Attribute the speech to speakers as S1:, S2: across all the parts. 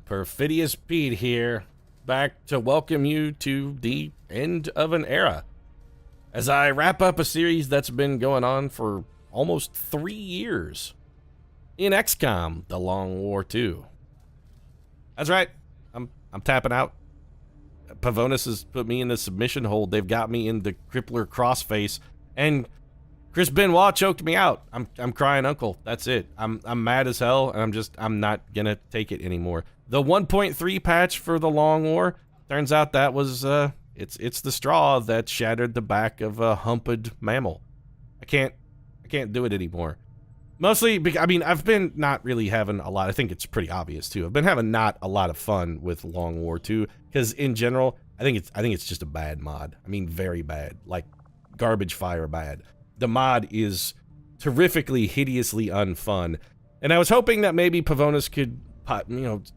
S1: Perfidious Pete here, back to welcome you to the end of an era. As I wrap up a series that's been going on for almost 3 years in XCOM, The Long War 2. That's right, I'm tapping out. Pavonis has put me in the submission hold. They've got me in the crippler crossface, and Chris Benoit choked me out. I'm crying uncle. That's it. I'm mad as hell, and I'm not gonna take it anymore. The 1.3 patch for the Long War, turns out that was it's the straw that shattered the back of a humped mammal. I can't do it anymore. Mostly because, I mean, I've been not really having a lot. I think it's pretty obvious too. I've been having not a lot of fun with Long War 2 because in general, I think it's just a bad mod. I mean, very bad, like garbage fire bad. The mod is terrifically, hideously unfun, and I was hoping that maybe Pavonis could,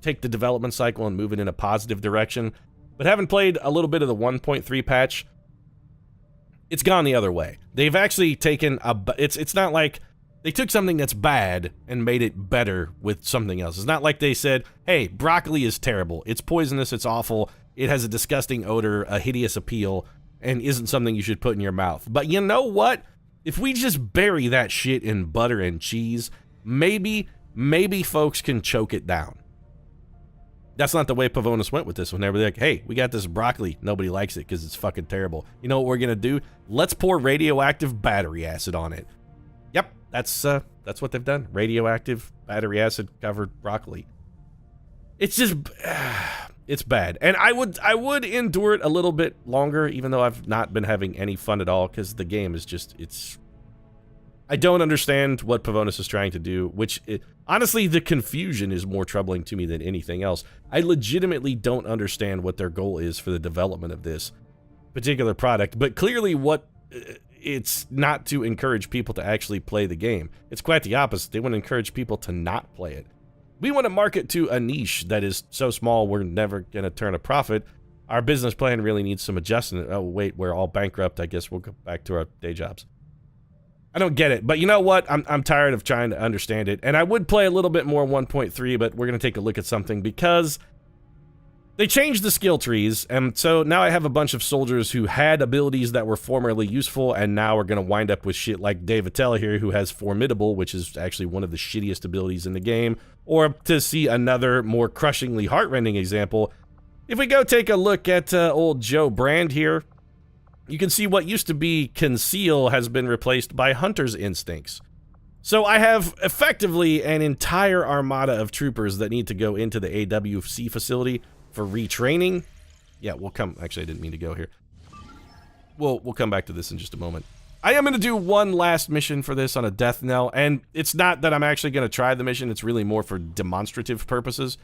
S1: take the development cycle and move it in a positive direction. But having played a little bit of the 1.3 patch, it's gone the other way. They've actually taken it's not like they took something that's bad and made it better with something else. It's not like they said, hey, broccoli is terrible. It's poisonous, it's awful, it has a disgusting odor, a hideous appeal, and isn't something you should put in your mouth. But you know what? If we just bury that shit in butter and cheese, maybe folks can choke it down. That's not the way Pavonis went with this one. They were like, hey, we got this broccoli. Nobody likes it because it's fucking terrible. You know what we're gonna do? Let's pour radioactive battery acid on it. Yep, that's what they've done. Radioactive battery acid covered broccoli. It's just, it's bad. And I would endure it a little bit longer, even though I've not been having any fun at all, because the game is just, I don't understand what Pavonis is trying to do, honestly, the confusion is more troubling to me than anything else. I legitimately don't understand what their goal is for the development of this particular product, but clearly it's not to encourage people to actually play the game. It's quite the opposite. They want to encourage people to not play it. We want to market to a niche that is so small we're never going to turn a profit. Our business plan really needs some adjustment. Oh, wait, we're all bankrupt. I guess we'll go back to our day jobs. I don't get it, but you know what? I'm tired of trying to understand it, and I would play a little bit more 1.3, but we're going to take a look at something because they changed the skill trees, and so now I have a bunch of soldiers who had abilities that were formerly useful, and now we're going to wind up with shit like Dave Attell here, who has Formidable, which is actually one of the shittiest abilities in the game, or to see another more crushingly heartrending example, if we go take a look at old Joe Brand here, you can see what used to be Conceal has been replaced by Hunter's Instincts. So I have effectively an entire armada of troopers that need to go into the AWC facility for retraining. Yeah, actually I didn't mean to go here. We'll come back to this in just a moment. I am going to do one last mission for this on a death knell, and it's not that I'm actually going to try the mission, it's really more for demonstrative purposes.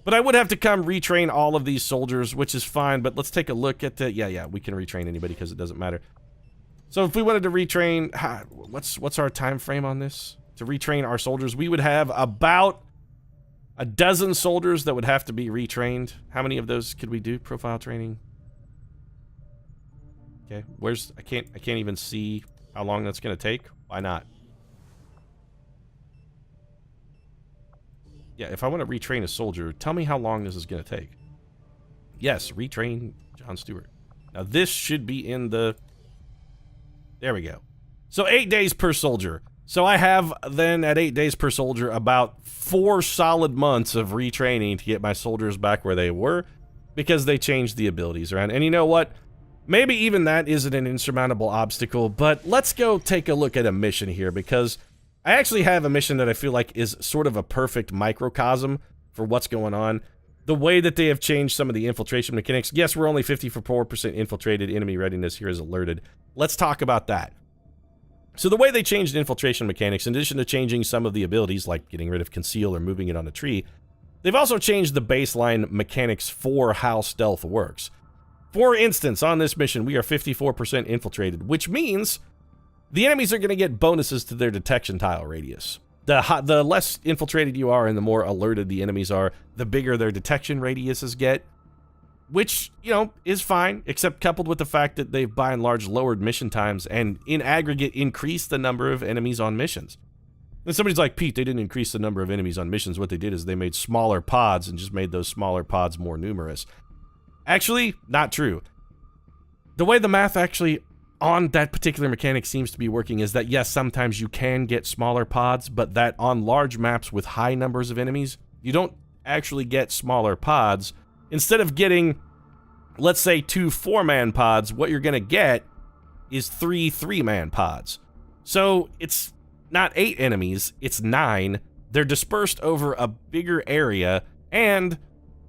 S1: But I would have to come retrain all of these soldiers, which is fine, but let's take a look at the... Yeah, we can retrain anybody because it doesn't matter. So if we wanted to retrain... What's our time frame on this? To retrain our soldiers, we would have about a dozen soldiers that would have to be retrained. How many of those could we do? Profile training. Okay, I can't even see how long that's going to take. Why not? Yeah, if I want to retrain a soldier, tell me how long this is going to take. Yes, retrain John Stewart. Now this should be in the... There we go. So 8 days per soldier. So I have then at 8 days per soldier about 4 solid months of retraining to get my soldiers back where they were because they changed the abilities around. And you know what? Maybe even that isn't an insurmountable obstacle, but let's go take a look at a mission here because I actually have a mission that I feel like is sort of a perfect microcosm for what's going on. The way that they have changed some of the infiltration mechanics. Yes, we're only 54% infiltrated. Enemy readiness here is alerted. Let's talk about that. So the way they changed infiltration mechanics, in addition to changing some of the abilities, like getting rid of Conceal or moving it on a tree, they've also changed the baseline mechanics for how stealth works. For instance, on this mission, we are 54% infiltrated, which means the enemies are going to get bonuses to their detection tile radius. The less infiltrated you are and the more alerted the enemies are, the bigger their detection radiuses get. Which, is fine, except coupled with the fact that they've by and large lowered mission times and in aggregate increased the number of enemies on missions. And somebody's like, Pete, they didn't increase the number of enemies on missions. What they did is they made smaller pods and just made those smaller pods more numerous. Actually, not true. The way the math actually on that particular mechanic seems to be working is that, yes, sometimes you can get smaller pods, but that on large maps with high numbers of enemies, you don't actually get smaller pods. Instead of getting, let's say, 2 4-man pods, what you're going to get is 3 3-man pods. So it's not 8 enemies, it's 9. They're dispersed over a bigger area, and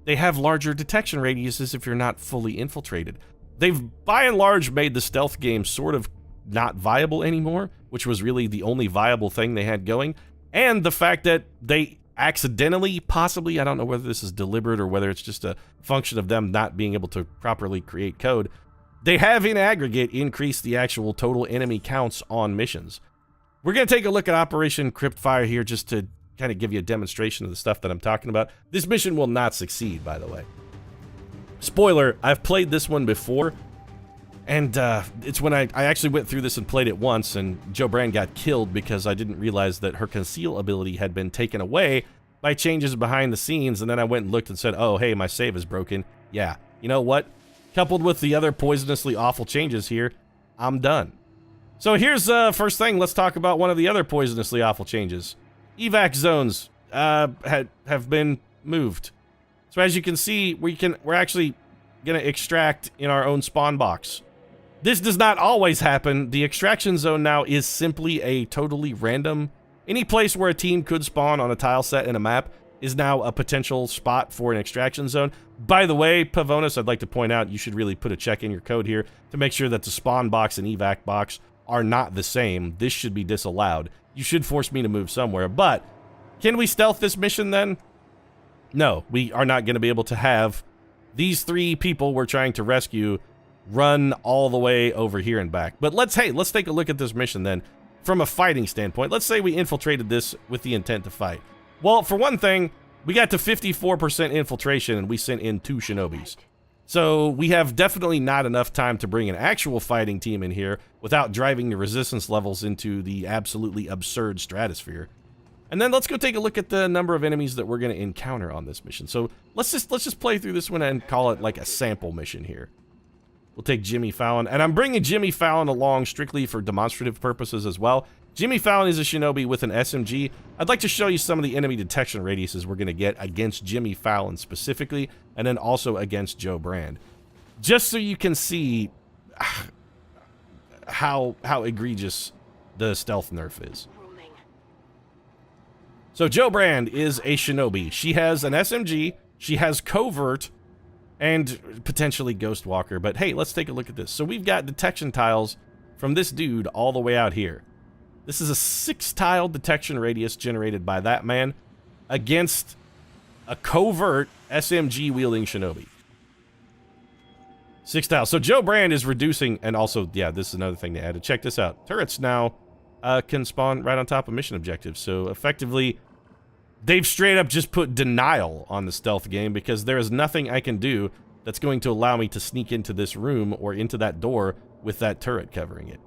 S1: they have larger detection radiuses if you're not fully infiltrated. They've, by and large, made the stealth game sort of not viable anymore, which was really the only viable thing they had going. And the fact that they accidentally, possibly, I don't know whether this is deliberate or whether it's just a function of them not being able to properly create code, they have in aggregate increased the actual total enemy counts on missions. We're going to take a look at Operation Cryptfire here just to kind of give you a demonstration of the stuff that I'm talking about. This mission will not succeed, by the way. Spoiler, I've played this one before, and it's when I actually went through this and played it once, and Jo Brand got killed because I didn't realize that her conceal ability had been taken away by changes behind the scenes, and then I went and looked and said, oh, hey, my save is broken. Yeah, you know what? Coupled with the other poisonously awful changes here, I'm done. So here's first thing, let's talk about one of the other poisonously awful changes. Evac zones have been moved. So as you can see, we're actually gonna extract in our own spawn box. This does not always happen. The extraction zone now is simply a totally random. Any place where a team could spawn on a tile set in a map is now a potential spot for an extraction zone. By the way, Pavonis, I'd like to point out you should really put a check in your code here to make sure that the spawn box and evac box are not the same. This should be disallowed. You should force me to move somewhere, but can we stealth this mission then? No, we are not going to be able to have these 3 people we're trying to rescue run all the way over here and back. But let's take a look at this mission then from a fighting standpoint. Let's say we infiltrated this with the intent to fight. Well, for one thing, we got to 54% infiltration and we sent in 2 shinobis. So we have definitely not enough time to bring an actual fighting team in here without driving the resistance levels into the absolutely absurd stratosphere. And then let's go take a look at the number of enemies that we're going to encounter on this mission. So let's just play through this one and call it like a sample mission here. We'll take Jimmy Fallon, and I'm bringing Jimmy Fallon along strictly for demonstrative purposes as well. Jimmy Fallon is a shinobi with an SMG. I'd like to show you some of the enemy detection radiuses we're going to get against Jimmy Fallon specifically, and then also against Jo Brand. Just so you can see how egregious the stealth nerf is. So Jo Brand is a shinobi. She has an SMG, she has covert, and potentially Ghost Walker. But hey, let's take a look at this. So we've got detection tiles from this dude all the way out here. This is a 6-tile detection radius generated by that man against a covert SMG-wielding shinobi. 6 tiles. So Jo Brand is reducing, and also, yeah, this is another thing they added. Check this out. Turrets now can spawn right on top of mission objectives. So effectively, they've straight up just put denial on the stealth game because there is nothing I can do that's going to allow me to sneak into this room or into that door with that turret covering it.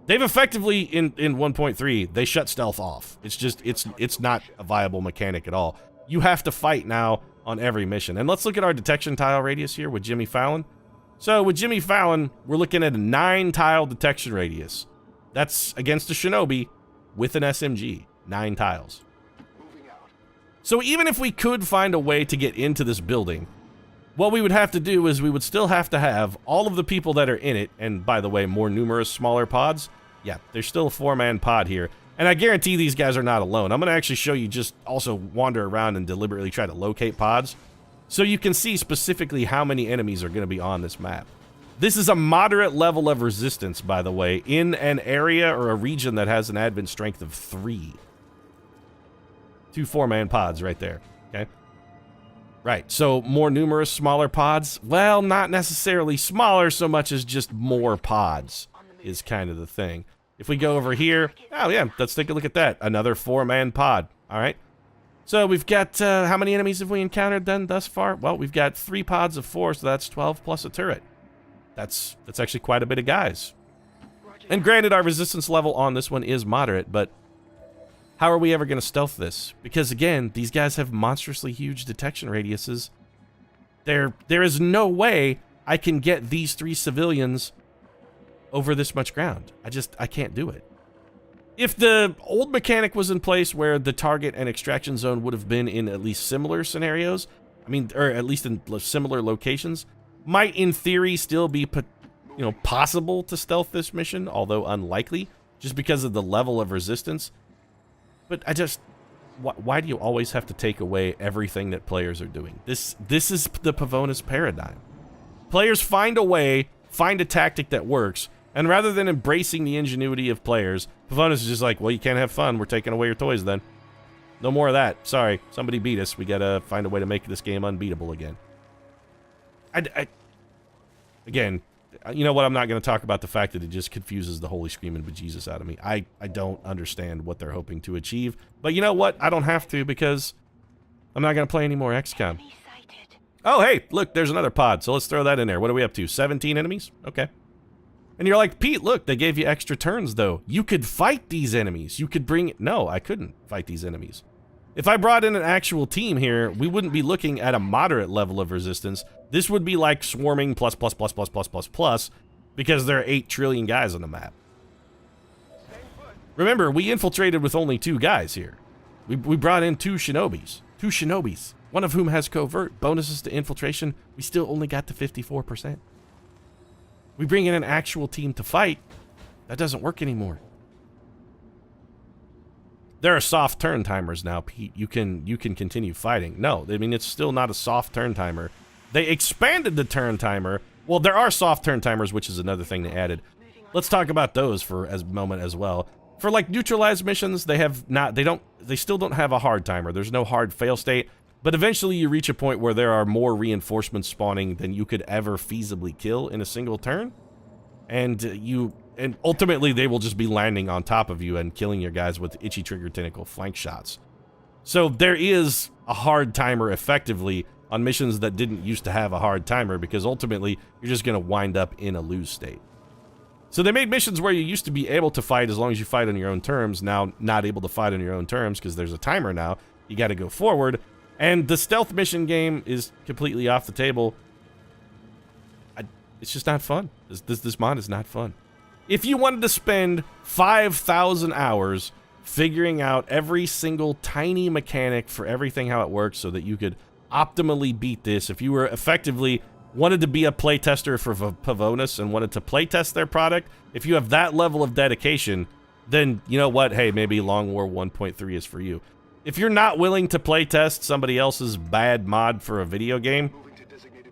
S1: They've effectively, in 1.3, they shut stealth off. It's just, it's not a viable mechanic at all. You have to fight now on every mission. And let's look at our detection tile radius here with Jimmy Fallon. So with Jimmy Fallon, we're looking at a 9-tile detection radius. That's against a shinobi with an SMG. 9 tiles. So even if we could find a way to get into this building, what we would have to do is we would still have to have all of the people that are in it, and by the way, more numerous smaller pods. Yeah, there's still a 4-man pod here. And I guarantee these guys are not alone. I'm going to actually show you just also wander around and deliberately try to locate pods, so you can see specifically how many enemies are going to be on this map. This is a moderate level of resistance, by the way, in an area or a region that has an advent strength of 3. 2 4-man pods right there, okay? Right, so more numerous, smaller pods? Well, not necessarily smaller so much as just more pods is kind of the thing. If we go over here, oh yeah, let's take a look at that. Another 4-man pod, all right? So we've got, how many enemies have we encountered then thus far? Well, we've got 3 pods of 4, so that's 12 plus a turret. That's actually quite a bit of guys. And granted, our resistance level on this one is moderate, but how are we ever going to stealth this? Because again, these guys have monstrously huge detection radiuses. There is no way I can get these 3 civilians over this much ground. I can't do it. If the old mechanic was in place where the target and extraction zone would have been in at least similar scenarios, I mean, or at least in similar locations, might in theory still be, possible to stealth this mission, although unlikely, just because of the level of resistance. But why do you always have to take away everything that players are doing? This is the Pavonis paradigm. Players find a way, find a tactic that works, and rather than embracing the ingenuity of players, Pavonis is just like, well, you can't have fun, we're taking away your toys then. No more of that. Sorry, somebody beat us. We gotta find a way to make this game unbeatable again. Again, you know what? I'm not going to talk about the fact that it just confuses the holy screaming bejesus out of me. I don't understand what they're hoping to achieve. But you know what? I don't have to because I'm not going to play any more XCOM. Oh, hey, look, there's another pod. So let's throw that in there. What are we up to? 17 enemies? Okay. And you're like, Pete, look, they gave you extra turns, though. You could fight these enemies. You could bring... No, I couldn't fight these enemies. If I brought in an actual team here, we wouldn't be looking at a moderate level of resistance. This would be like swarming plus, because there are 8 trillion guys on the map. Remember, we infiltrated with only 2 guys here. We brought in 2 shinobis. 2 shinobis. One of whom has covert. Bonuses to infiltration. We still only got to 54%. We bring in an actual team to fight. That doesn't work anymore. There are soft turn timers now, Pete. You can continue fighting. No, I mean, it's still not a soft turn timer. They expanded the turn timer. Well, there are soft turn timers, which is another thing they added. Let's talk about those for a moment as well. For like neutralized missions, they still don't have a hard timer. There's no hard fail state, but eventually you reach a point where there are more reinforcements spawning than you could ever feasibly kill in a single turn. And ultimately, they will just be landing on top of you and killing your guys with itchy trigger tentacle flank shots. So there is a hard timer effectively on missions that didn't used to have a hard timer because ultimately, you're just going to wind up in a lose state. So they made missions where you used to be able to fight as long as you fight on your own terms, now not able to fight on your own terms because there's a timer now. You got to go forward. And the stealth mission game is completely off the table. It's just not fun. This mod is not fun. If you wanted to spend 5,000 hours figuring out every single tiny mechanic for everything how it works so that you could optimally beat this, if you were effectively wanted to be a playtester for Pavonis and wanted to playtest their product, if you have that level of dedication, then you know what? Hey, maybe Long War 1.3 is for you. If you're not willing to playtest somebody else's bad mod for a video game,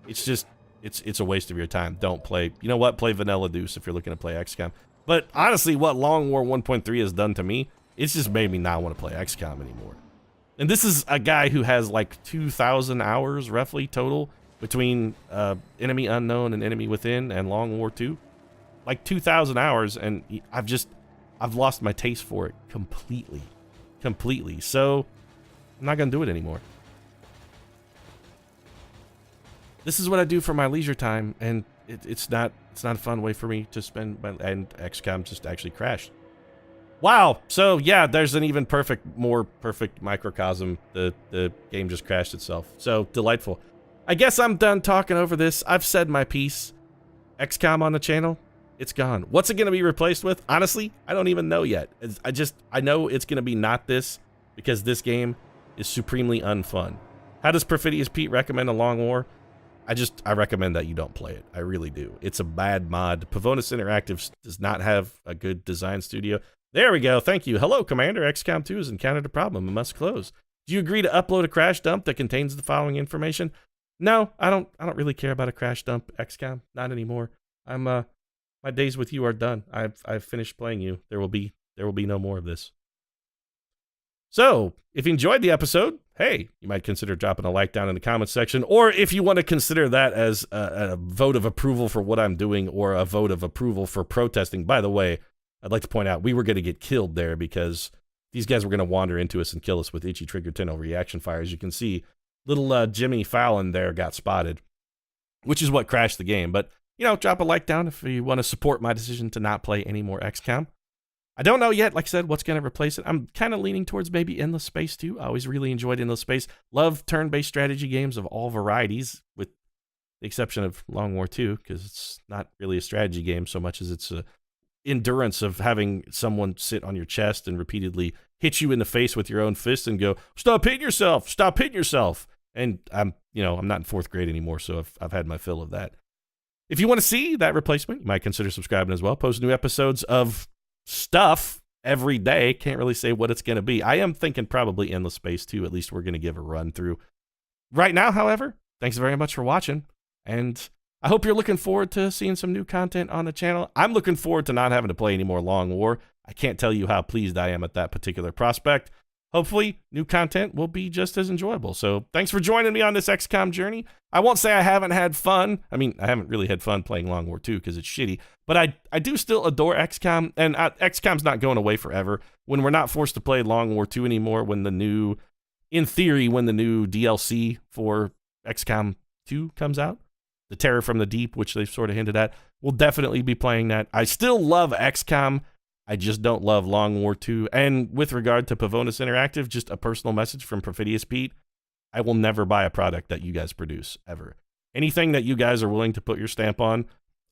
S1: it's just... It's a waste of your time. Don't play. You know what? Play Vanilla Deuce if you're looking to play XCOM. But honestly, what Long War 1.3 has done to me, it's just made me not want to play XCOM anymore. And this is a guy who has like 2,000 hours roughly total between Enemy Unknown and Enemy Within and Long War 2. Like 2,000 hours, and I've lost my taste for it completely. Completely. So I'm not going to do it anymore. This is what I do for my leisure time, and it's not a fun way for me to spend and XCOM just actually crashed. Wow, so yeah, there's an even more perfect microcosm. The game just crashed itself. So delightful. I guess I'm done talking over this. I've said my piece. XCOM on the channel, it's gone. What's it gonna be replaced with? Honestly, I don't even know yet. I know it's gonna be not this, because this game is supremely unfun. How does Perfidious Pete recommend a Long War? I recommend that you don't play it. I really do. It's a bad mod. Pavonis Interactive does not have a good design studio. There we go. Thank you. Hello, Commander. XCOM 2 has encountered a problem and must close. Do you agree to upload a crash dump that contains the following information? No, I don't really care about a crash dump, XCOM. Not anymore. My days with you are done. I've finished playing you. There will be no more of this. So, if you enjoyed the episode, hey, you might consider dropping a like down in the comments section, or if you want to consider that as a vote of approval for what I'm doing, or a vote of approval for protesting. By the way, I'd like to point out, we were going to get killed there because these guys were going to wander into us and kill us with itchy trigger tentacle reaction fire. As you can see, little Jimmy Fallon there got spotted, which is what crashed the game. But, you know, drop a like down if you want to support my decision to not play any more XCOM. I don't know yet, like I said, what's going to replace it. I'm kind of leaning towards maybe Endless Space too. I always really enjoyed Endless Space. Love turn-based strategy games of all varieties, with the exception of Long War 2, because it's not really a strategy game so much as it's a endurance of having someone sit on your chest and repeatedly hit you in the face with your own fist and go, "Stop hitting yourself! Stop hitting yourself!" And I'm not in 4th grade anymore, so I've had my fill of that. If you want to see that replacement, you might consider subscribing as well. Post new episodes of stuff every day. Can't really say what it's going to be. I am thinking probably Endless Space too. At least we're going to give a run through. Right now, however, thanks very much for watching, and I hope you're looking forward to seeing some new content on the channel. I'm looking forward to not having to play any more Long War. I can't tell you how pleased I am at that particular prospect. Hopefully, new content will be just as enjoyable. So thanks for joining me on this XCOM journey. I won't say I haven't had fun. I mean, I haven't really had fun playing Long War 2 because it's shitty. But I do still adore XCOM, and XCOM's not going away forever. When we're not forced to play Long War 2 anymore, when the new DLC for XCOM 2 comes out, the Terror from the Deep, which they've sort of hinted at, we'll definitely be playing that. I still love XCOM. I just don't love Long War 2. And with regard to Pavonis Interactive, just a personal message from Perfidious Pete, I will never buy a product that you guys produce, ever. Anything that you guys are willing to put your stamp on,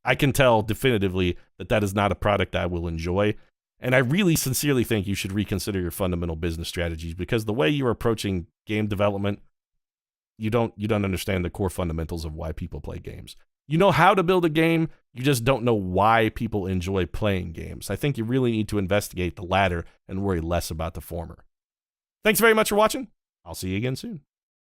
S1: I can tell definitively that that is not a product I will enjoy. And I really sincerely think you should reconsider your fundamental business strategies, because the way you're approaching game development, you don't understand the core fundamentals of why people play games. You know how to build a game, you just don't know why people enjoy playing games. I think you really need to investigate the latter and worry less about the former. Thanks very much for watching. I'll see you again soon.